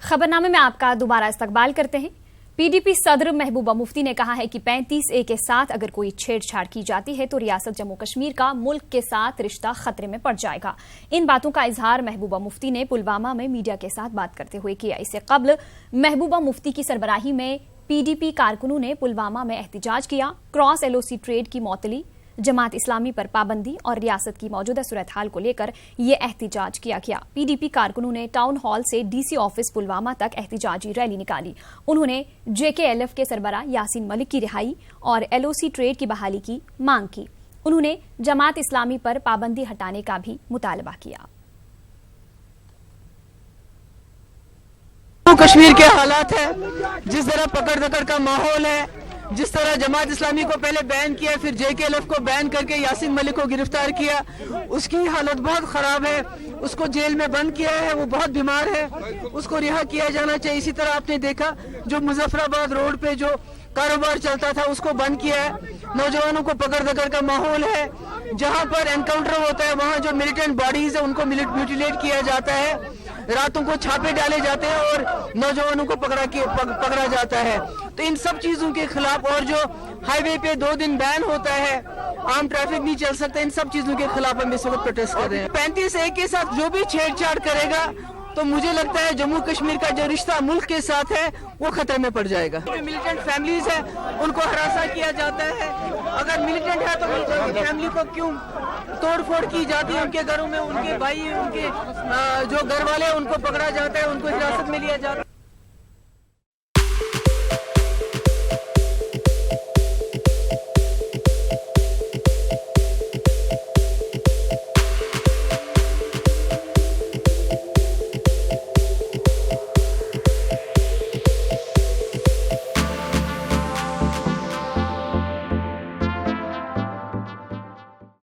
खबरनामे में आपका दोबारा इस्तकबाल करते हैं। पीडीपी सदर महबूबा मुफ्ती ने कहा है कि 35A के साथ अगर कोई छेड़छाड़ की जाती है तो रियासत जम्मू कश्मीर का मुल्क के साथ रिश्ता खतरे में पड़ जाएगा। इन बातों का इजहार महबूबा मुफ्ती ने पुलवामा में मीडिया के साथ बात करते हुए किया। इससे कबल महबूबा मुफ्ती की सरबराही में पीडीपी कारकुनों ने पुलवामा में एहतजाज किया। क्रॉस LOC ट्रेड की मौतली, जमात इस्लामी पर पाबंदी और रियासत की मौजूदा सूरत हाल को लेकर ये एहतजाज किया गया। पीडीपी कारकुनों ने टाउन हॉल से DC ऑफिस पुलवामा तक एहतजाजी रैली निकाली। उन्होंने JKLF के सरबराह यासीन मलिक की रिहाई और LOC ट्रेड की बहाली की मांग की। उन्होंने जमात इस्लामी पर पाबंदी हटाने का भी मुतालबा किया। कश्मीर के हालात है, जिस तरह पकड़ दकड़ का माहौल है, जिस तरह जमात इस्लामी को पहले बैन किया, फिर JKLF को बैन करके यासीन मलिक को गिरफ्तार किया, उसकी हालत बहुत खराब है। उसको जेल में बंद किया है, वो बहुत बीमार है, उसको रिहा किया जाना चाहिए। इसी तरह आपने देखा जो मुजफ्फराबाद रोड पे जो कारोबार चलता था उसको बंद किया है। नौजवानों को पकड़ दकड़ का माहौल है, जहां पर एनकाउंटर होता है वहां जो मिलिटेंट बॉडीज है उनको म्यूटिलेट किया जाता है, रातों को छापे डाले जाते हैं और नौजवानों को पकड़ा जाता है। तो इन सब चीजों के खिलाफ, और जो हाईवे पे 2 दिन बैन होता है, आम ट्रैफिक नहीं चल सकता, इन सब चीजों के खिलाफ हम इस वक्त प्रोटेस्ट कर रहे हैं। 35A के साथ जो भी छेड़छाड़ करेगा तो मुझे लगता है जम्मू कश्मीर का जो रिश्ता मुल्क के साथ है वो खतरे में पड़ जाएगा। जो मिलिटेंट फैमिलीज है उनको हरासा किया जाता है। अगर मिलिटेंट है तो मिलिटेंट फैमिली को क्यों तोड़ फोड़ की जाती है, उनके घरों में उनके भाई, उनके जो घर वाले हैं उनको पकड़ा जाता है, उनको हिरासत में लिया जाता है।